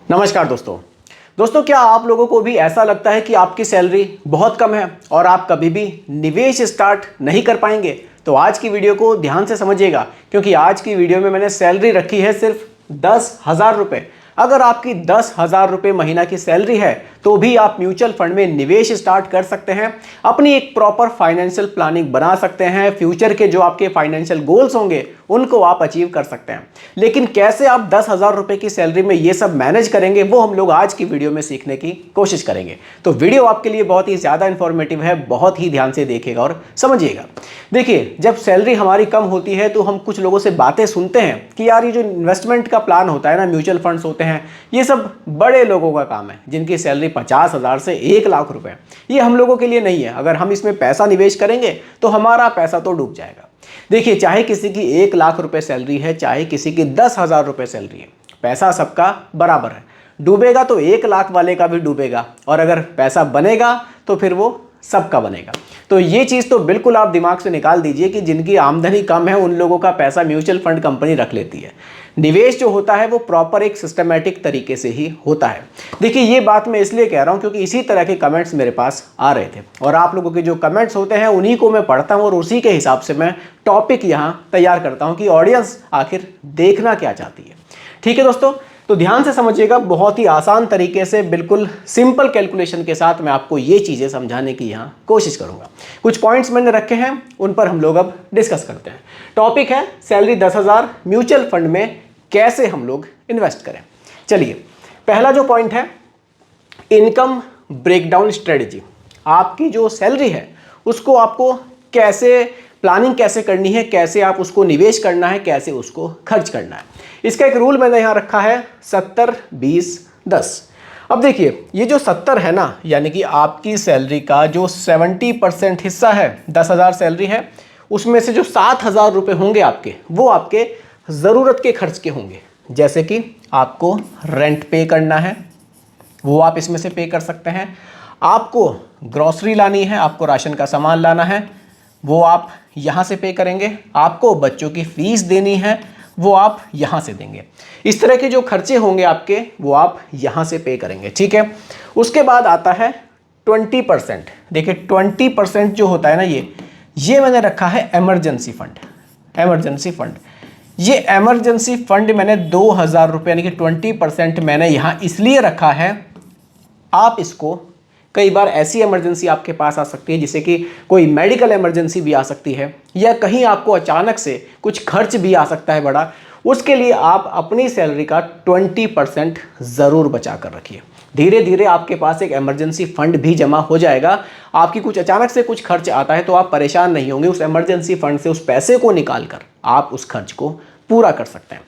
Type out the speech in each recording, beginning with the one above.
नमस्कार दोस्तों क्या आप लोगों को भी ऐसा लगता है कि आपकी सैलरी बहुत कम है और आप कभी भी निवेश स्टार्ट नहीं कर पाएंगे? तो आज की वीडियो को ध्यान से समझिएगा, क्योंकि आज की वीडियो में मैंने सैलरी रखी है सिर्फ 10,000 रुपये। अगर आपकी 10,000 रुपये महीना की सैलरी है तो भी आप म्यूचुअल फंड में निवेश स्टार्ट कर सकते हैं, अपनी एक प्रॉपर फाइनेंशियल प्लानिंग बना सकते हैं, फ्यूचर के जो आपके फाइनेंशियल गोल्स होंगे उनको आप अचीव कर सकते हैं। लेकिन कैसे आप 10,000 रुपये की सैलरी में ये सब मैनेज करेंगे, वो हम लोग आज की वीडियो में सीखने की कोशिश करेंगे। तो वीडियो आपके लिए बहुत ही ज़्यादा इंफॉर्मेटिव है, बहुत ही ध्यान से देखिएगा और समझिएगा। देखिए, जब सैलरी हमारी कम होती है तो हम कुछ लोगों से बातें सुनते हैं कि यार ये जो इन्वेस्टमेंट का प्लान होता है ना, म्यूचुअल फंड्स होते हैं, ये सब बड़े लोगों का काम है जिनकी सैलरी 50,000 से 1,00,000 रुपए। ये हम लोगों के लिए नहीं है। अगर हम इसमें पैसा निवेश करेंगे तो हमारा पैसा तो डूब जाएगा। देखिए, चाहे किसी की 1,00,000 रुपए सैलरी है, चाहे किसी की 10,000 रुपए सैलरी है, पैसा सबका बराबर है। डूबेगा तो 1,00,000 वाले का भी डूबेगा, और अगर पैसा बनेगा तो फिर वो सबका बनेगा। तो ये चीज़ तो बिल्कुल आप दिमाग से निकाल दीजिए कि जिनकी आमदनी कम है उन लोगों का पैसा म्यूचुअल फंड कंपनी रख लेती है। निवेश जो होता है वो प्रॉपर एक सिस्टमेटिक तरीके से ही होता है। देखिए, ये बात मैं इसलिए कह रहा हूँ क्योंकि इसी तरह के कमेंट्स मेरे पास आ रहे थे, और आप लोगों के जो कमेंट्स होते हैं उन्हीं को मैं पढ़ता हूँ और उसी के हिसाब से मैं टॉपिक यहाँ तैयार करता हूँ कि ऑडियंस आखिर देखना क्या चाहती है। ठीक है दोस्तों, तो ध्यान से समझिएगा। बहुत ही आसान तरीके से, बिल्कुल सिंपल कैलकुलेशन के साथ मैं आपको ये चीज़ें समझाने की यहाँ कोशिश करूँगा। कुछ पॉइंट्स मैंने रखे हैं, उन पर हम लोग अब डिस्कस करते हैं। टॉपिक है सैलरी 10,000, म्यूचुअल फंड में कैसे हम लोग इन्वेस्ट करें। चलिए, पहला जो पॉइंट है, इनकम ब्रेकडाउन स्ट्रेटजी। आपकी जो सैलरी है उसको आपको कैसे प्लानिंग कैसे करनी है, कैसे आप उसको निवेश करना है, कैसे उसको खर्च करना है। इसका एक रूल मैंने यहाँ रखा है 70-20-10। अब देखिए, ये जो 70 है ना, यानी कि आपकी सैलरी का जो 70% हिस्सा है, 10,000 सैलरी है, उसमें से जो 7,000 रुपये होंगे आपके, वो आपके ज़रूरत के खर्च के होंगे। जैसे कि आपको रेंट पे करना है, वो आप इसमें से पे कर सकते हैं। आपको ग्रॉसरी लानी है, आपको राशन का सामान लाना है, वो आप यहाँ से पे करेंगे। आपको बच्चों की फ़ीस देनी है, वो आप यहाँ से देंगे। इस तरह के जो खर्चे होंगे आपके, वो आप यहाँ से पे करेंगे। ठीक है। उसके बाद आता है 20%। देखिए, 20% जो होता है ना, ये मैंने रखा है इमरजेंसी फंड। इमरजेंसी फंड, ये इमरजेंसी फंड मैंने 2,000 रुपये यानी कि 20% मैंने यहाँ इसलिए रखा है। आप इसको, कई बार ऐसी इमरजेंसी आपके पास आ सकती है, जैसे कि कोई मेडिकल इमरजेंसी भी आ सकती है, या कहीं आपको अचानक से कुछ खर्च भी आ सकता है बड़ा। उसके लिए आप अपनी सैलरी का 20% ज़रूर बचा कर रखिए। धीरे धीरे आपके पास एक इमरजेंसी फंड भी जमा हो जाएगा। आपकी कुछ अचानक से कुछ खर्च आता है तो आप परेशान नहीं होंगे। उस इमरजेंसी फंड से उस पैसे को निकाल कर आप उस खर्च को पूरा कर सकते हैं।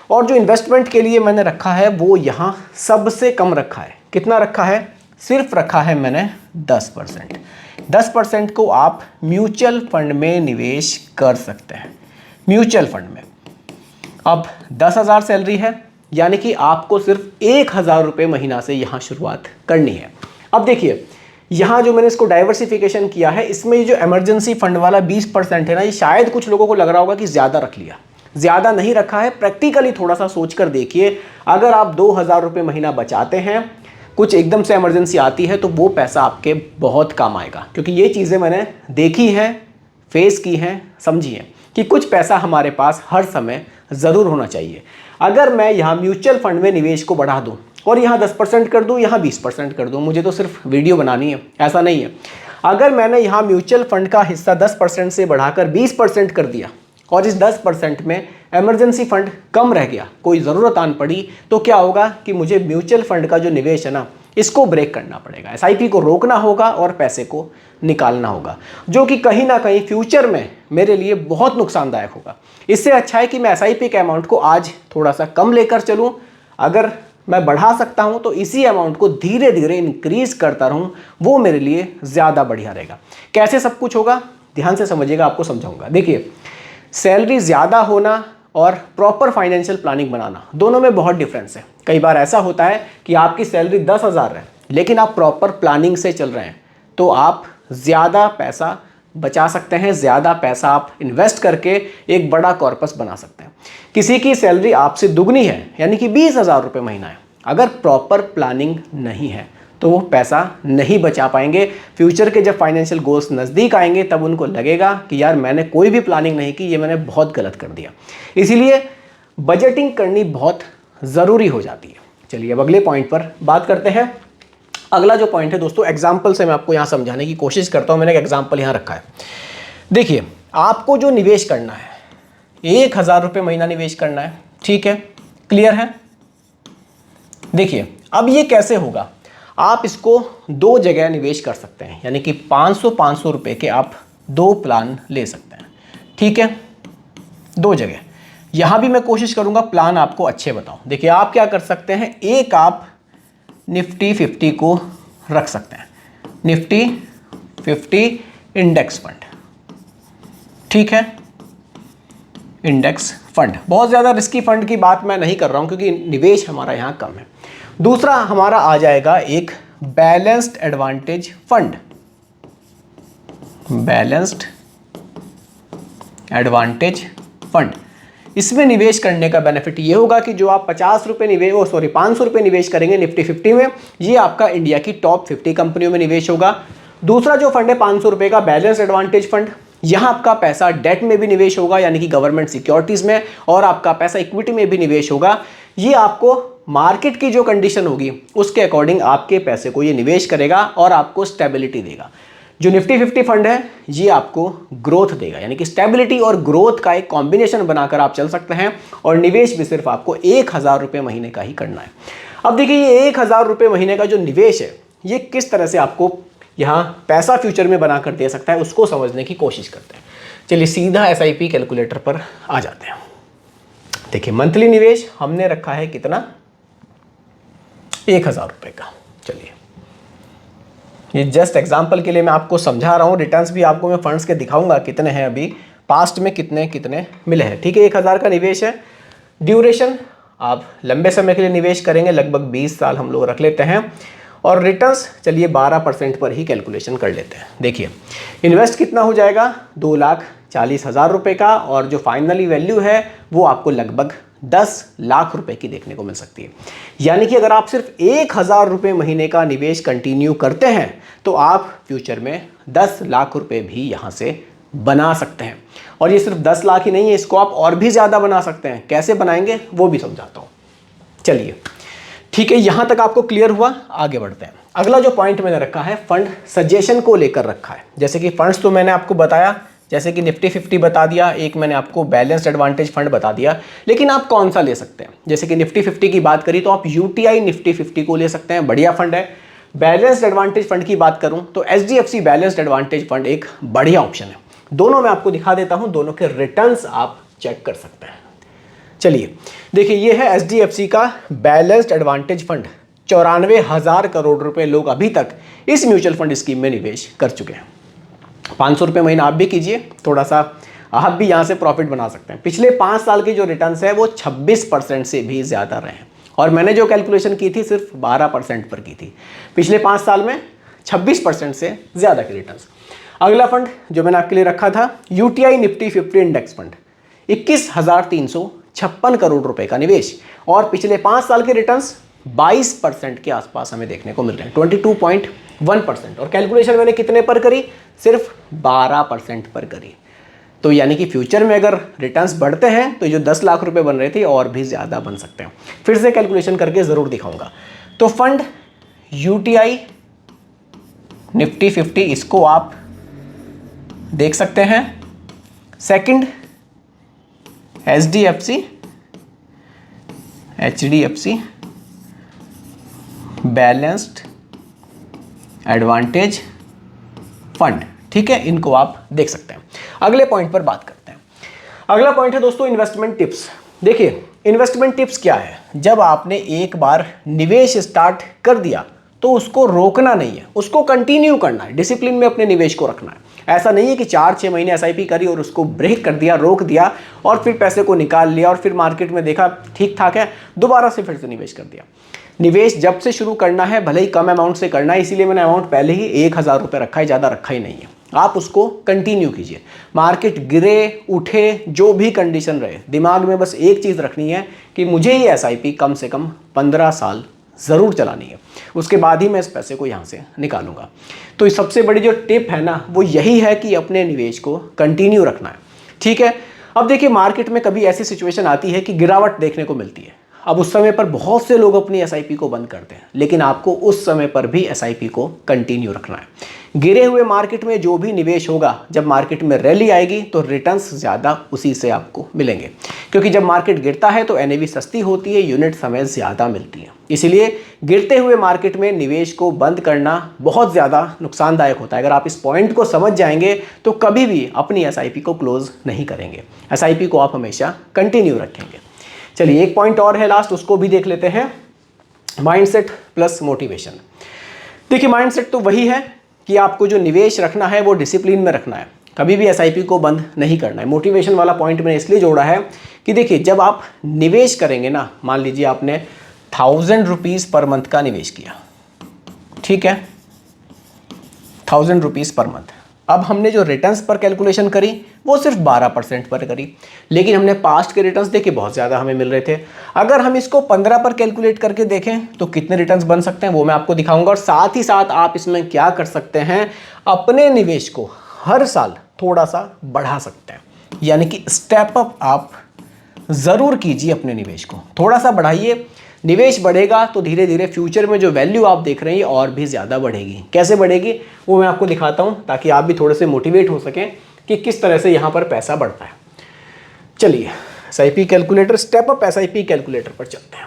और जो इन्वेस्टमेंट के लिए मैंने रखा है वो यहाँ सबसे कम रखा है। कितना रखा है? सिर्फ रखा है मैंने 10%। 10% को आप म्यूचुअल फंड में निवेश कर सकते हैं। म्यूचुअल फंड में अब 10,000 सैलरी है, यानी कि आपको सिर्फ 1,000 रुपये महीना से यहाँ शुरुआत करनी है। अब देखिए, यहाँ जो मैंने इसको डाइवर्सिफिकेशन किया है, इसमें ये जो इमरजेंसी फंड वाला 20% है ना, ये शायद कुछ लोगों को लग रहा होगा कि ज़्यादा रख लिया। ज़्यादा नहीं रखा है। प्रैक्टिकली थोड़ा सा सोच कर देखिए, अगर आप 2,000 रुपये महीना बचाते हैं, कुछ एकदम से इमरजेंसी आती है, तो वो पैसा आपके बहुत काम आएगा। क्योंकि ये चीज़ें मैंने देखी हैं, फेस की हैं, समझी हैं कि कुछ पैसा हमारे पास हर समय ज़रूर होना चाहिए। अगर मैं यहाँ म्यूचुअल फंड में निवेश को बढ़ा दूँ और यहाँ 10% कर दूँ, यहाँ 20% कर दूँ, मुझे तो सिर्फ वीडियो बनानी है, ऐसा नहीं है। अगर मैंने यहाँ म्यूचुअल फंड का हिस्सा 10% से बढ़ाकर 20% कर दिया और इस 10% में इमरजेंसी फंड कम रह गया, कोई ज़रूरत आन पड़ी, तो क्या होगा कि मुझे म्यूचुअल फंड का जो निवेश है ना, इसको ब्रेक करना पड़ेगा। एसआईपी को रोकना होगा और पैसे को निकालना होगा, जो कि कहीं ना कहीं फ्यूचर में मेरे लिए बहुत नुकसानदायक होगा। इससे अच्छा है कि मैं एसआईपी के अमाउंट को आज थोड़ा सा कम लेकर चलूँ। अगर मैं बढ़ा सकता हूँ तो इसी अमाउंट को धीरे धीरे इंक्रीज करता रहूँ, वो मेरे लिए ज़्यादा बढ़िया रहेगा। कैसे सब कुछ होगा, ध्यान से समझिएगा, आपको समझाऊंगा। देखिए, सैलरी ज़्यादा होना और प्रॉपर फाइनेंशियल प्लानिंग बनाना, दोनों में बहुत डिफरेंस है। कई बार ऐसा होता है कि आपकी सैलरी 10,000 है, लेकिन आप प्रॉपर प्लानिंग से चल रहे हैं, तो आप ज़्यादा पैसा बचा सकते हैं, ज़्यादा पैसा आप इन्वेस्ट करके एक बड़ा कॉर्पस बना सकते हैं। किसी की सैलरी आपसे दुगनी है, यानी कि 20,000 रुपये महीना है, अगर प्रॉपर प्लानिंग नहीं है तो वो पैसा नहीं बचा पाएंगे। फ्यूचर के जब फाइनेंशियल गोल्स नज़दीक आएंगे तब उनको लगेगा कि यार मैंने कोई भी प्लानिंग नहीं की, ये मैंने बहुत गलत कर दिया। इसीलिए बजटिंग करनी बहुत ज़रूरी हो जाती है। चलिए अब अगले पॉइंट पर बात करते हैं। अगला जो पॉइंट है दोस्तों, एग्जाम्पल से मैं आपको यहाँ समझाने की कोशिश करता हूँ। मैंने एक एग्जाम्पल यहाँ रखा है। देखिए, आपको जो निवेश करना है 1,000 रुपये महीना निवेश करना है, ठीक है, क्लियर है। देखिए अब ये कैसे होगा, आप इसको दो जगह निवेश कर सकते हैं, यानी कि 500 रुपये के आप दो प्लान ले सकते हैं, ठीक है, दो जगह। यहाँ भी मैं कोशिश करूँगा प्लान आपको अच्छे बताऊँ। देखिए आप क्या कर सकते हैं, एक आप निफ्टी 50 को रख सकते हैं, निफ्टी 50 इंडेक्स फंड, ठीक है, इंडेक्स फंड। बहुत ज़्यादा रिस्की फंड की बात मैं नहीं कर रहा हूँ क्योंकि निवेश हमारा यहाँ कम है। दूसरा हमारा आ जाएगा एक balanced advantage fund, balanced advantage fund. इसमें निवेश करने का बेनिफिट ये होगा कि जो आप 500 रुपये निवेश करेंगे निफ्टी 50 में, ये आपका इंडिया की टॉप 50 कंपनियों में निवेश होगा। दूसरा जो फंड है 500 रुपये का बैलेंस एडवांटेज फंड, यहाँ आपका पैसा डेट में भी निवेश होगा, यानी कि गवर्नमेंट सिक्योरिटीज़ में, और आपका पैसा इक्विटी में भी निवेश होगा। ये आपको मार्केट की जो कंडीशन होगी उसके अकॉर्डिंग आपके पैसे को ये निवेश करेगा और आपको स्टेबिलिटी देगा। जो निफ्टी 50 फंड है ये आपको ग्रोथ देगा, यानी कि स्टेबिलिटी और ग्रोथ का एक कॉम्बिनेशन बनाकर आप चल सकते हैं। और निवेश भी सिर्फ आपको 1,000 रुपये महीने का ही करना है। अब देखिए ये 1,000 रुपये महीने का जो निवेश है ये किस तरह से आपको यहाँ पैसा फ्यूचर में बनाकर दे सकता है, उसको समझने की कोशिश करते हैं। चलिए सीधा SIP कैलकुलेटर पर आ जाते हैं। देखिए मंथली निवेश हमने रखा है कितना, 1,000 रुपये का। चलिए ये जस्ट एग्जांपल के लिए मैं आपको समझा रहा हूँ, रिटर्न्स भी आपको मैं फंड्स के दिखाऊंगा कितने हैं अभी, पास्ट में कितने कितने मिले हैं, ठीक है। 1,000 का निवेश है। ड्यूरेशन आप लंबे समय के लिए निवेश करेंगे, लगभग 20 साल हम लोग रख लेते हैं। और रिटर्न्स चलिए 12% पर ही कैलकुलेशन कर लेते हैं। देखिए इन्वेस्ट कितना हो जाएगा, 2,40,000 रुपये का, और जो फाइनली वैल्यू है वो आपको लगभग 10 लाख रुपए की देखने को मिल सकती है। यानी कि अगर आप सिर्फ 1,000 रुपये महीने का निवेश कंटिन्यू करते हैं तो आप फ्यूचर में 10 लाख रुपए भी यहाँ से बना सकते हैं। और ये सिर्फ 10 लाख ही नहीं है, इसको आप और भी ज़्यादा बना सकते हैं। कैसे बनाएंगे वो भी समझाता हूँ। चलिए ठीक है, यहाँ तक आपको क्लियर हुआ, आगे बढ़ते हैं। अगला जो पॉइंट मैंने रखा है फंड सजेशन को लेकर रखा है। जैसे कि फंड्स तो मैंने आपको बताया, जैसे कि निफ्टी 50 बता दिया, एक मैंने आपको बैलेंस्ड एडवांटेज फंड बता दिया, लेकिन आप कौन सा ले सकते हैं। जैसे कि निफ्टी 50 की बात करी तो आप UTI निफ्टी 50 को ले सकते हैं, बढ़िया फंड है। बैलेंस्ड एडवांटेज फंड की बात करूं तो HDFC बैलेंस्ड एडवांटेज फंड एक बढ़िया ऑप्शन है। दोनों मैं आपको दिखा देता हूं, दोनों के रिटर्न्स आप चेक कर सकते हैं। चलिए देखिए ये है HDFC का बैलेंस्ड एडवांटेज फंड। 94,000 करोड़ रुपए लोग अभी तक इस म्यूचुअल फंड स्कीम में निवेश कर चुके हैं। 500 रुपये महीना आप भी कीजिए, थोड़ा सा आप भी यहाँ से प्रॉफिट बना सकते हैं। पिछले 5 साल की जो रिटर्न्स है वो 26% से भी ज़्यादा रहे हैं, और मैंने जो कैलकुलेशन की थी सिर्फ 12% पर की थी। पिछले 5 साल में 26% से ज़्यादा की रिटर्न्स। अगला फंड जो मैंने आपके लिए रखा था UTI Nifty 50 index fund, 21,356 crore रुपए का निवेश, और पिछले 5 साल के रिटर्न्स 22% के आसपास हमें देखने को मिल रहे हैं, 22.1%। और कैलकुलेशन मैंने कितने पर करी, सिर्फ 12% पर करी। तो यानी कि फ्यूचर में अगर रिटर्न्स बढ़ते हैं तो जो 10 लाख रुपए बन रहे थे और भी ज़्यादा बन सकते हैं। फिर से कैलकुलेशन करके ज़रूर दिखाऊंगा। तो फंड UTI निफ्टी 50 इसको आप देख सकते हैं। Second HDFC balanced advantage fund, ठीक है, इनको आप देख सकते हैं। अगले पॉइंट पर बात करते हैं। अगला पॉइंट है दोस्तों इन्वेस्टमेंट टिप्स। देखिए इन्वेस्टमेंट टिप्स क्या है, जब आपने एक बार निवेश स्टार्ट कर दिया तो उसको रोकना नहीं है, उसको कंटिन्यू करना है, डिसिप्लिन में अपने निवेश को रखना है। ऐसा नहीं है कि 4-6 महीने SIP करी और उसको ब्रेक कर दिया, रोक दिया और फिर पैसे को निकाल लिया और फिर मार्केट में देखा ठीक ठाक है, दोबारा से फिर से निवेश कर दिया। निवेश जब से शुरू करना है भले ही कम अमाउंट से करना है, इसीलिए मैंने अमाउंट पहले ही 1,000 रुपये रखा है, ज़्यादा रखा ही नहीं है। आप उसको कंटिन्यू कीजिए, मार्केट गिरे उठे जो भी कंडीशन रहे, दिमाग में बस एक चीज़ रखनी है कि मुझे ये SIP कम से कम 15 साल ज़रूर चलानी है, उसके बाद ही मैं इस पैसे को यहाँ से निकालूंगा। तो इस सबसे बड़ी जो टिप है ना वो यही है कि अपने निवेश को कंटिन्यू रखना है। ठीक है, अब देखिए मार्केट में कभी ऐसी सिचुएशन आती है कि गिरावट देखने को मिलती है। अब उस समय पर बहुत से लोग अपनी एसआईपी को बंद करते हैं, लेकिन आपको उस समय पर भी एसआईपी को कंटिन्यू रखना है। गिरे हुए मार्केट में जो भी निवेश होगा, जब मार्केट में रैली आएगी तो रिटर्न्स ज़्यादा उसी से आपको मिलेंगे, क्योंकि जब मार्केट गिरता है तो एनएवी सस्ती होती है, यूनिट समय ज़्यादा मिलती है। इसीलिए गिरते हुए मार्केट में निवेश को बंद करना बहुत ज़्यादा नुकसानदायक होता है। अगर आप इस पॉइंट को समझ जाएंगे तो कभी भी अपनी एसआईपी को क्लोज नहीं करेंगे, एसआईपी को आप हमेशा कंटिन्यू रखेंगे। चलिए एक पॉइंट और है लास्ट, उसको भी देख लेते हैं, माइंडसेट प्लस मोटिवेशन। देखिए माइंडसेट तो वही है कि आपको जो निवेश रखना है वो डिसिप्लिन में रखना है, कभी भी एसआईपी को बंद नहीं करना है। मोटिवेशन वाला पॉइंट मैंने इसलिए जोड़ा है कि देखिए जब आप निवेश करेंगे ना, मान लीजिए आपने 1000 रुपीज़ पर मंथ का निवेश किया, ठीक है, 1000 रुपीज़ पर मंथ। अब हमने जो रिटर्न्स पर कैलकुलेशन करी वो सिर्फ 12% पर करी, लेकिन हमने पास्ट के रिटर्न्स देखे बहुत ज़्यादा हमें मिल रहे थे। अगर हम इसको 15 पर कैलकुलेट करके देखें तो कितने रिटर्न्स बन सकते हैं वो मैं आपको दिखाऊंगा। और साथ ही साथ आप इसमें क्या कर सकते हैं, अपने निवेश को हर साल थोड़ा सा बढ़ा सकते हैं, यानी कि स्टेप अप आप ज़रूर कीजिए, अपने निवेश को थोड़ा सा बढ़ाइए। निवेश बढ़ेगा तो धीरे धीरे फ्यूचर में जो वैल्यू आप देख रहे हैं और भी ज़्यादा बढ़ेगी। कैसे बढ़ेगी वो मैं आपको दिखाता हूँ, ताकि आप भी थोड़े से मोटिवेट हो सकें कि किस तरह से यहाँ पर पैसा बढ़ता है। चलिए SIP calculator, step up SIP calculator पर चलते हैं।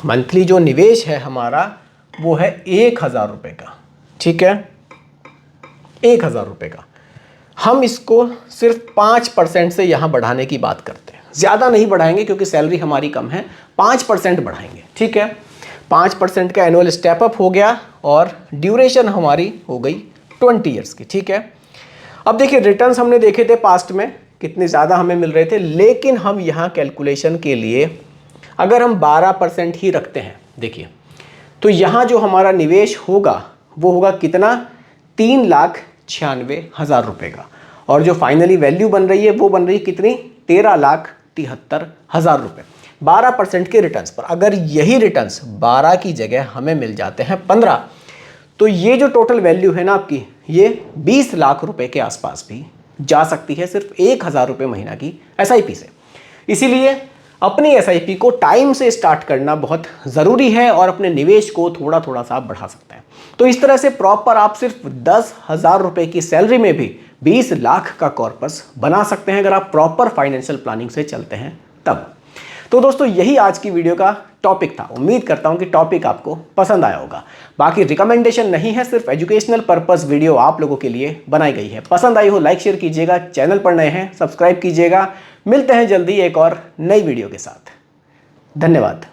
मंथली जो निवेश है हमारा वो है 1000 रुपये का, ठीक है, 1000 रुपये का। हम इसको सिर्फ 5% से यहाँ बढ़ाने की बात करते हैं, ज़्यादा नहीं बढ़ाएंगे क्योंकि सैलरी हमारी कम है, 5% बढ़ाएंगे, ठीक है। 5% का एनुअल स्टेप अप हो गया और ड्यूरेशन हमारी हो गई 20 ईयर्स की, ठीक है। अब देखिए रिटर्न्स हमने देखे थे पास्ट में कितने ज़्यादा हमें मिल रहे थे, लेकिन हम यहाँ कैलकुलेशन के लिए अगर हम 12% ही रखते हैं, देखिए तो यहाँ जो हमारा निवेश होगा वो होगा कितना, 3,96,000 रुपये का। और जो फाइनली वैल्यू बन रही है वो बन रही है कितनी, 13,73,000 रुपये 12% के रिटर्न्स पर। अगर यही रिटर्न्स 12 की जगह हमें मिल जाते हैं 15, तो ये जो टोटल वैल्यू है ना आपकी, ये 20 लाख रुपए के आसपास भी जा सकती है, सिर्फ 1000 रुपये महीना की एसआईपी से। इसीलिए अपनी एसआईपी को टाइम से स्टार्ट करना बहुत ज़रूरी है और अपने निवेश को थोड़ा थोड़ा सा बढ़ा सकते हैं। तो इस तरह से प्रॉपर आप सिर्फ 10,000 रुपये की सैलरी में भी 20 लाख का कॉर्पस बना सकते हैं, अगर आप प्रॉपर फाइनेंशियल प्लानिंग से चलते हैं तब। तो दोस्तों यही आज की वीडियो का टॉपिक था। उम्मीद करता हूं कि टॉपिक आपको पसंद आया होगा। बाकी रिकमेंडेशन नहीं है, सिर्फ एजुकेशनल पर्पस वीडियो आप लोगों के लिए बनाई गई है। पसंद आई हो लाइक शेयर कीजिएगा, चैनल पर नए हैं सब्सक्राइब कीजिएगा। मिलते हैं जल्दी एक और नई वीडियो के साथ। धन्यवाद।